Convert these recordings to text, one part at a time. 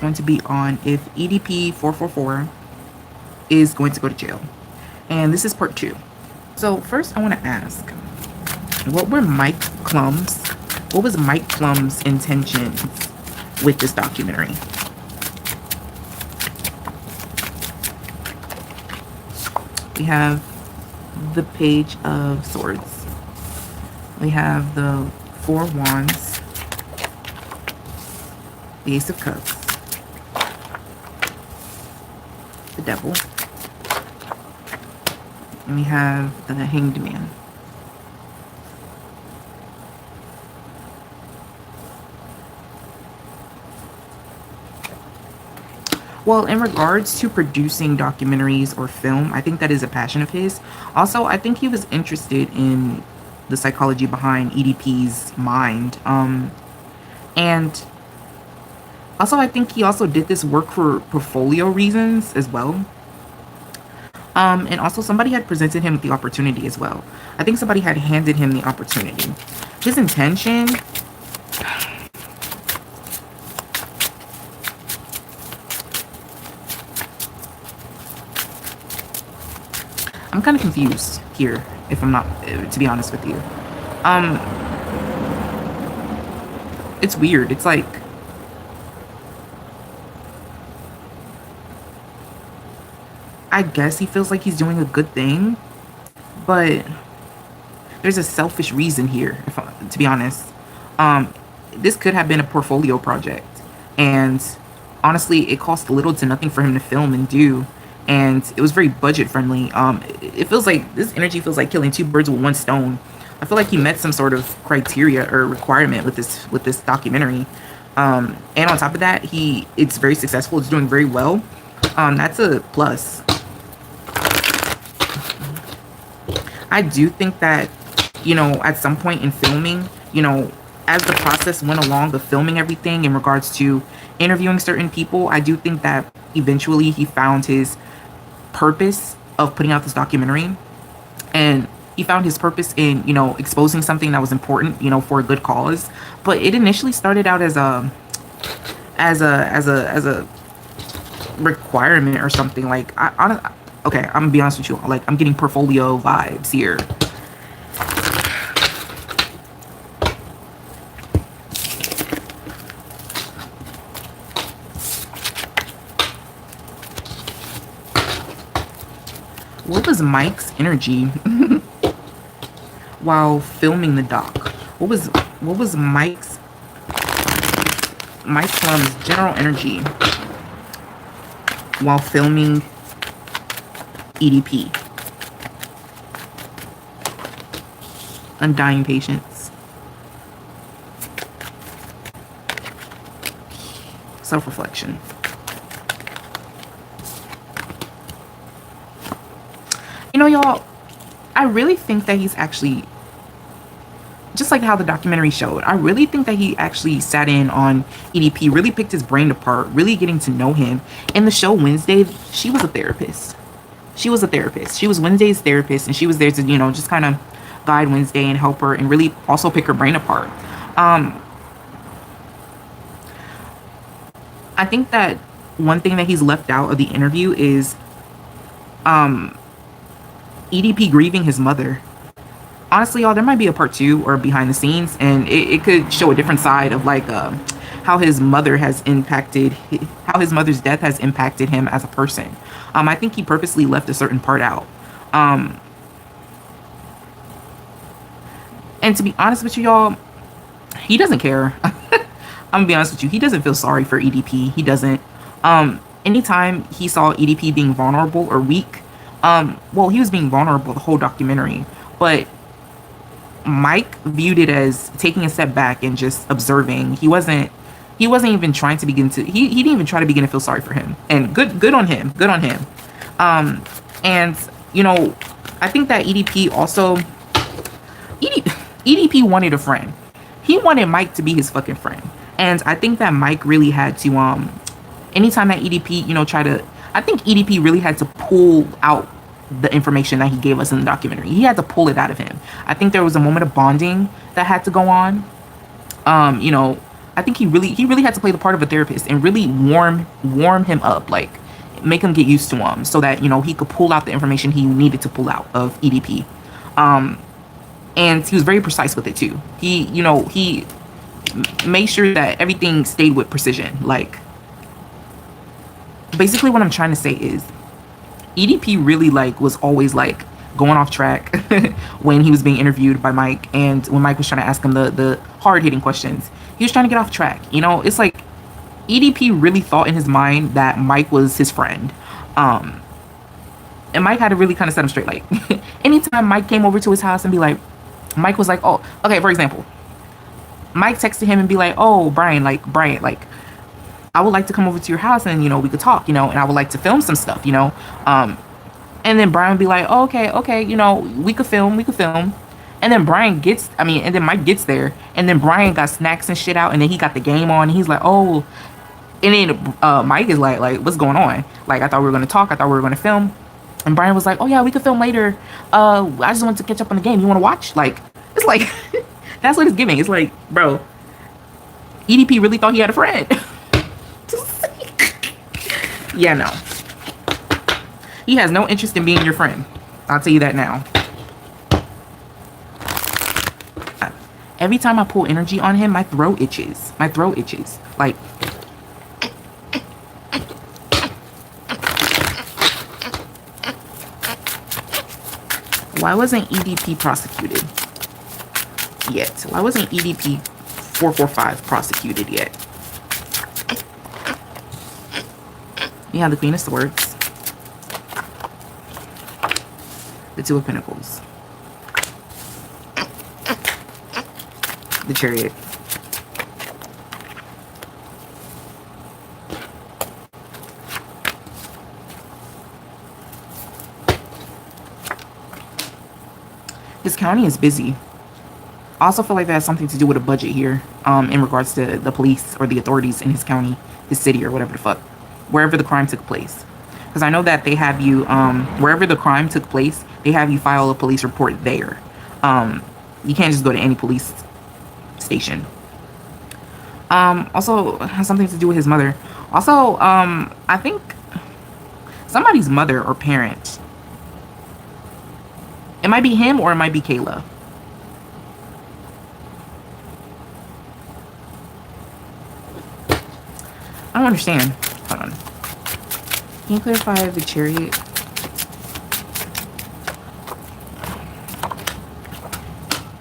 going to be on if EDP 444 is going to go to jail. And this is part 2. So first I want to ask, what was Mike Clum's intentions with this documentary? We have the Page of Swords. We have the Four Wands, the Ace of Cups, the Devil, and we have the Hanged Man. Well, in regards to producing documentaries or film, I think that is a passion of his. Also, I think he was interested in the psychology behind EDP's mind. And also, I think he also did this work for portfolio reasons as well. And also, somebody had presented him with the opportunity as well. I think somebody had handed him the opportunity. His intention... I'm kind of confused here, if I'm not, to be honest with you. It's weird. It's like, I guess he feels like he's doing a good thing, but there's a selfish reason here, to be honest. This could have been a portfolio project, and honestly, it cost little to nothing for him to film and do. And it was very budget friendly. It feels like this energy feels like killing two birds with one stone. I feel like he met some sort of criteria or requirement with this documentary. And on top of that, it's very successful. It's doing very well. That's a plus. I do think that, at some point in filming, as the process went along of filming everything in regards to interviewing certain people, I do think that eventually he found his purpose of putting out this documentary, and he found his purpose in exposing something that was important for a good cause. But it initially started out as a requirement or something. Like, okay, I'm gonna be honest with you, like, I'm getting portfolio vibes here. What was Mike's energy while filming the doc? What was Mike Clum's general energy while filming EDP? Undying patience. Self-reflection. Y'all, I really think that he's actually, just like how the documentary showed, I really think that he actually sat in on EDP, really picked his brain apart, really getting to know him. In the show Wednesday, she was a therapist. She was Wednesday's therapist, and she was there to, just kind of guide Wednesday and help her and really also pick her brain apart. I think that one thing that he's left out of the interview is EDP grieving his mother. Honestly, y'all, there might be a part 2 or behind the scenes, and it could show a different side of like how his mother's death has impacted him as a person. I think he purposely left a certain part out. And to be honest with you, y'all, he doesn't care. I'm gonna be honest with you, he doesn't feel sorry for EDP. He doesn't. Anytime he saw EDP being vulnerable or weak, well, he was being vulnerable the whole documentary, but Mike viewed it as taking a step back and just observing. He wasn't even trying to begin to, he didn't even try to begin to feel sorry for him. And good on him. And I think that EDP also, EDP wanted a friend. He wanted Mike to be his fucking friend. And I think that Mike really had to, anytime that EDP, I think EDP really had to pull out the information that he gave us in the documentary. He had to pull it out of him. I think there was a moment of bonding that had to go on. I I think he really had to play the part of a therapist and really warm him up, like make him get used to him so that, you know, he could pull out the information he needed to pull out of EDP. Um, and he was very precise with it too. He made sure that everything stayed with precision. Like, basically what I'm trying to say is EDP really like was always like going off track when he was being interviewed by Mike, and when Mike was trying to ask him the hard-hitting questions, he was trying to get off track. You know, it's like EDP really thought in his mind that Mike was his friend. Um, and Mike had to really kind of set him straight. Like, anytime Mike came over to his house and be like, Mike was like, oh, okay, for example, Mike texted him and be like, oh, Brian, like, I would like to come over to your house and, you know, we could talk, you know, and I would like to film some stuff, you know. And then Brian would be like, oh, okay, you know, we could film. And then and then Mike gets there, and then Brian got snacks and shit out, and then he got the game on, and he's like, oh, and then Mike is like, what's going on? Like, I thought we were going to talk. I thought we were going to film. And Brian was like, oh, yeah, we could film later. I just wanted to catch up on the game. You want to watch? Like, it's like, that's what it's giving. It's like, bro, EDP really thought he had a friend. Yeah, no. He has no interest in being your friend. I'll tell you that now. Every time I pull energy on him, my throat itches. Like, why wasn't EDP prosecuted yet? Why wasn't EDP 445 prosecuted yet? You have the Queen of Swords, the Two of Pentacles, the Chariot, his county is busy. I also feel like that has something to do with a budget here, in regards to the police or the authorities in his county, his city, or whatever the fuck, wherever the crime took place. Because I know that they have you, wherever the crime took place, they have you file a police report there. You can't just go to any police station. Also has something to do with his mother. Also, I think somebody's mother or parent. It might be him or it might be Kayla. I don't understand. Hold on. Can you clarify the Chariot?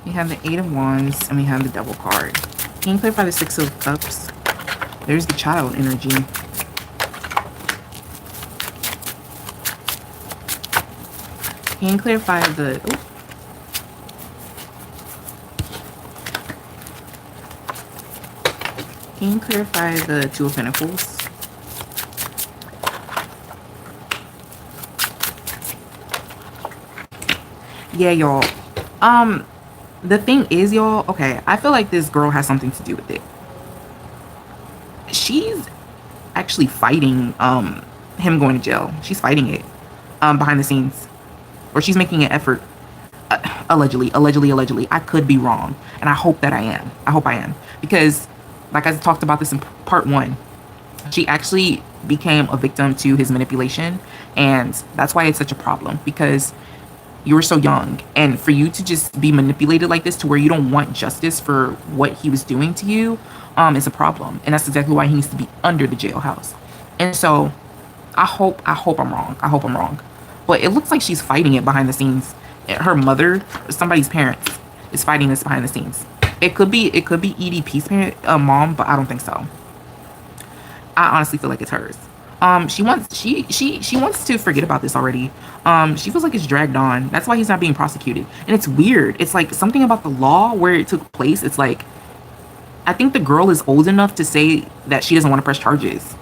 We have the Eight of Wands and we have the Devil card. Can you clarify the Six of Cups? There's the child energy. Can you clarify the... Ooh. Can you clarify the Two of Pentacles? Yeah, y'all. The thing is, y'all, okay, I feel like this girl has something to do with it. She's actually fighting him going to jail. She's fighting it behind the scenes. Or she's making an effort. Allegedly. I could be wrong. And I hope that I am. I hope I am. Because, like I talked about this in part 1, she actually became a victim to his manipulation. And that's why it's such a problem. Because you were so young, and for you to just be manipulated like this to where you don't want justice for what he was doing to you is a problem. And that's exactly why he needs to be under the jailhouse. And so I hope I'm wrong. But it looks like she's fighting it behind the scenes. Her mother, somebody's parents, is fighting this behind the scenes. It could be EDP's parent, mom, but I don't think so. I honestly feel like it's hers. She wants to forget about this already. She feels like it's dragged on. That's why he's not being prosecuted. And it's weird. It's like something about the law where it took place. It's like, I think the girl is old enough to say that she doesn't want to press charges.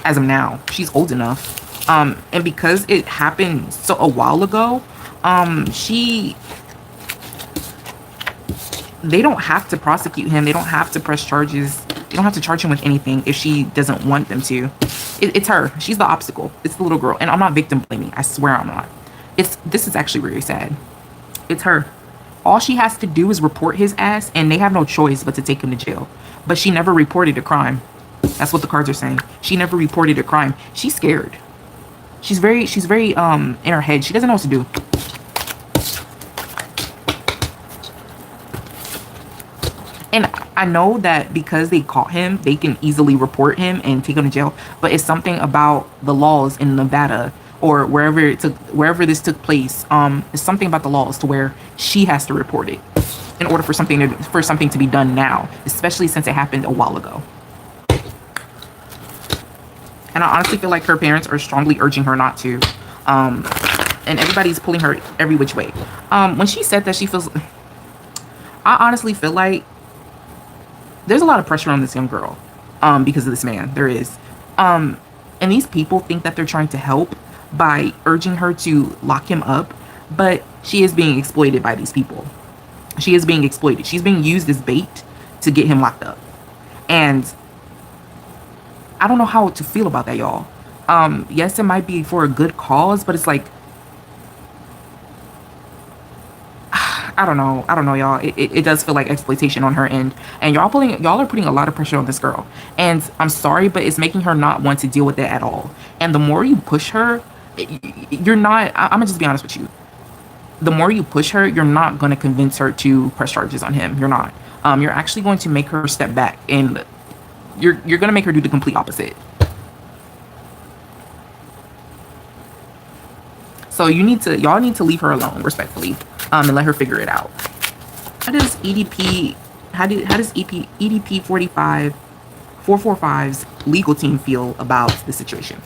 As of now, she's old enough. And because it happened so a while ago, they don't have to prosecute him. They don't have to press charges. They don't have to charge him with anything if she doesn't want them to. It's her. She's the obstacle. It's the little girl. And I'm not victim blaming. I swear I'm not. This is actually really sad. It's her. All she has to do is report his ass, and they have no choice but to take him to jail. But she never reported a crime. That's what the cards are saying. She never reported a crime. She's scared. She's very in her head. She doesn't know what to do. And I know that because they caught him, they can easily report him and take him to jail. But it's something about the laws in Nevada or wherever this took place. It's something about the laws to where she has to report it in order for something to be done now, especially since it happened a while ago. And I honestly feel like her parents are strongly urging her not to. And everybody's pulling her every which way. When she said that she feels, I honestly feel like there's a lot of pressure on this young girl because of this man. There is. And these people think that they're trying to help by urging her to lock him up. But she is being exploited by these people. She is being exploited. She's being used as bait to get him locked up. And I don't know how to feel about that, y'all. Yes, it might be for a good cause, but it's like, I don't know, y'all. It does feel like exploitation on her end, and y'all are putting a lot of pressure on this girl. And I'm sorry, but it's making her not want to deal with it at all. And the more you push her, you're not. I'm gonna just be honest with you. The more you push her, you're not gonna convince her to press charges on him. You're not. You're actually going to make her step back, and you're gonna make her do the complete opposite. So y'all need to leave her alone, respectfully, and let her figure it out. How does EDP 445's legal team feel about the situation?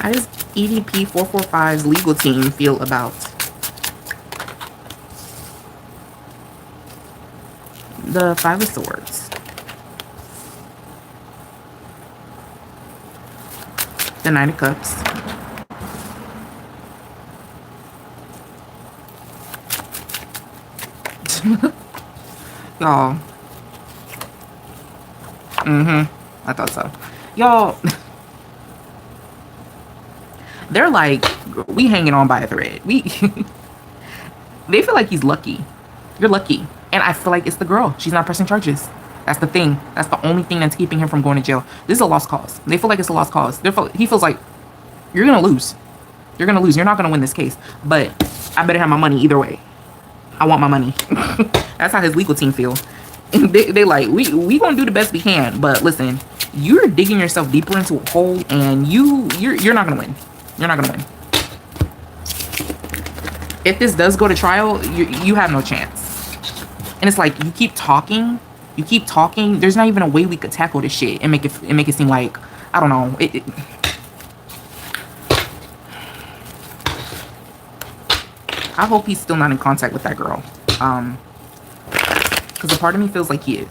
How does EDP 445's legal team feel about the Five of Swords, the Nine of Cups, y'all? I thought so, y'all. They're like, we hanging on by a thread. They feel like he's lucky. You're lucky. And I feel like it's the girl. She's not pressing charges. That's the thing. That's the only thing that's keeping him from going to jail. This is a lost cause. They feel like it's a lost cause. He feels like, you're going to lose. You're going to lose. You're not going to win this case. But I better have my money either way. I want my money. That's how his legal team feel. And they like, we going to do the best we can. But listen, you're digging yourself deeper into a hole, and you're not going to win. You're not going to win. If this does go to trial, you have no chance. And it's like, you keep talking. There's not even a way we could tackle this shit and make it seem like, I don't know. I hope he's still not in contact with that girl. Because a part of me feels like he is.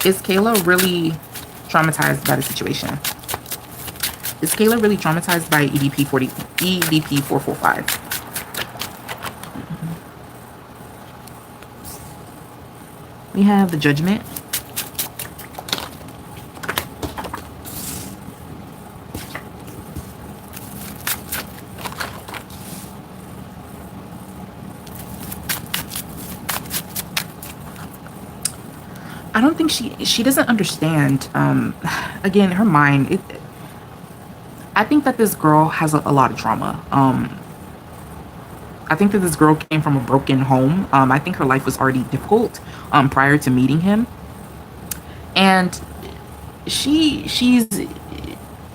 Is Kayla really traumatized by the situation? Is Kayla really traumatized by EDP 445? We have the Judgment. I don't think she doesn't understand. Again, her mind. I think that this girl has a lot of trauma. I think that this girl came from a broken home. I think her life was already difficult prior to meeting him. And she's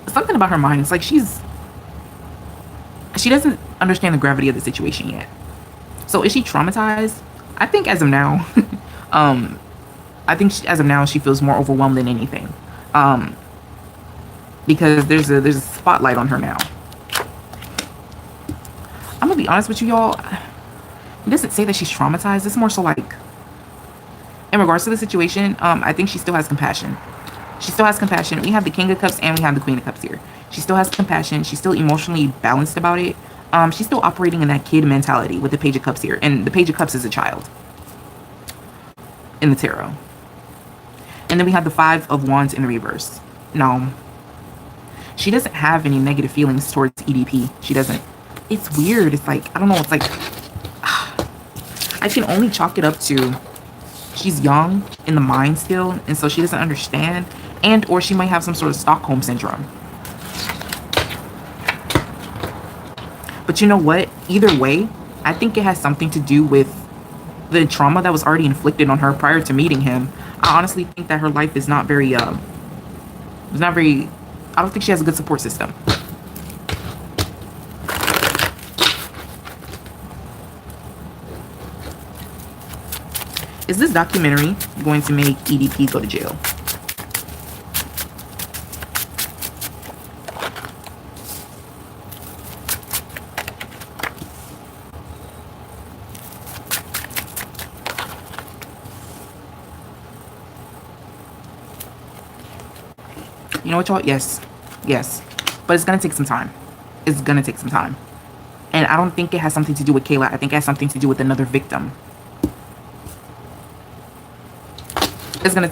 something about her mind. It's like she doesn't understand the gravity of the situation yet. So is she traumatized? I think as of now, as of now, she feels more overwhelmed than anything. Because there's a spotlight on her now. I'm gonna be honest with you, y'all. It doesn't say that she's traumatized. It's more so like, in regards to the situation, I think she still has compassion. She still has compassion. We have the King of Cups and we have the Queen of Cups here. She still has compassion. She's still emotionally balanced about it. She's still operating in that kid mentality with the Page of Cups here. And the Page of Cups is a child in the tarot. And then we have the Five of Wands in reverse. No, she doesn't have any negative feelings towards EDP. She doesn't. It's weird. It's like, I don't know. It's like, I can only chalk it up to she's young in the mind still, and so she doesn't understand, and or she might have some sort of Stockholm syndrome. But you know what? Either way, I think it has something to do with the trauma that was already inflicted on her prior to meeting him. I honestly think that her life is not very, it's not very, I don't think she has a good support system. Is this documentary going to make EDP go to jail? You know what, y'all? Yes. Yes. But it's going to take some time. It's going to take some time. And I don't think it has something to do with Kayla. I think it has something to do with another victim. It's going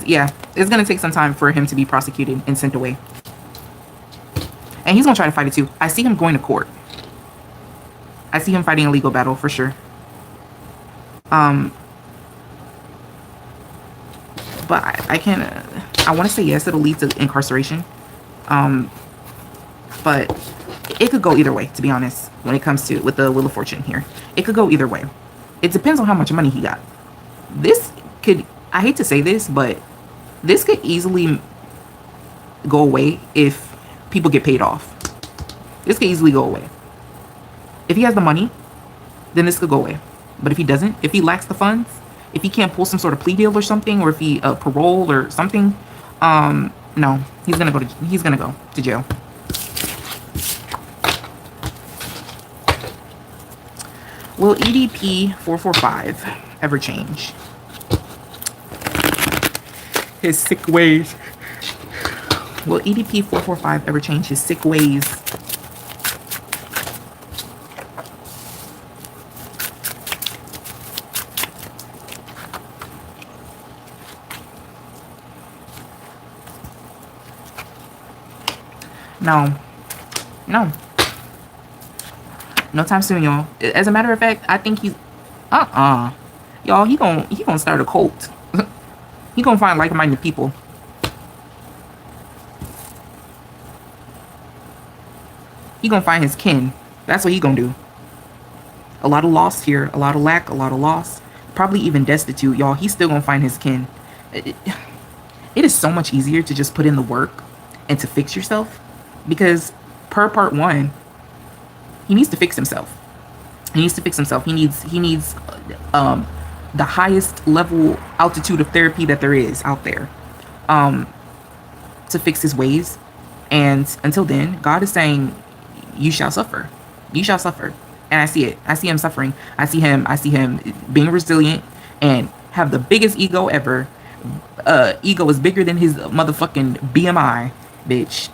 to take some time for him to be prosecuted and sent away. And he's going to try to fight it too. I see him going to court. I see him fighting a legal battle for sure. But I can't, I want to say yes, it'll lead to incarceration. But it could go either way, to be honest, when it comes to, with the Wheel of Fortune here. It could go either way. It depends on how much money he got. This could, I hate to say this, but this could easily go away if people get paid off. This could easily go away. If he has the money, then this could go away. But if he doesn't, if he lacks the funds, if he can't pull some sort of plea deal or something, or if he parole or something, no, he's gonna go to jail. Will EDP 445 ever change his sick ways? Will EDP 445 ever change his sick ways? No. No. No time soon, y'all. As a matter of fact, I think he's y'all, he gonna start a cult. He gonna find like-minded people. He gonna find his kin. That's what he gonna do. A lot of loss here, a lot of lack, a lot of loss. Probably even destitute, y'all. He's still gonna find his kin. It is so much easier to just put in the work and to fix yourself, because per part one, he needs to fix himself. He needs to fix himself. He needs the highest level altitude of therapy that there is out there, to fix his ways. And until then, God is saying, you shall suffer. You shall suffer. And I see it. I see him suffering. I see him being resilient and have the biggest ego ever. Ego is bigger than his motherfucking BMI, bitch.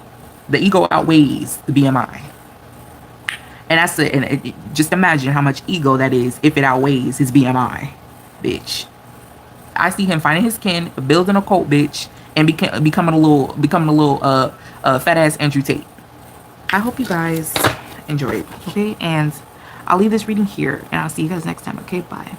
The ego outweighs the BMI. And that's it. And just imagine how much ego that is if it outweighs his BMI, bitch. I see him finding his kin, building a cult, bitch, and becoming a little fat ass Andrew Tate. I hope you guys enjoyed. Okay, and I'll leave this reading here, and I'll see you guys next time. Okay, bye.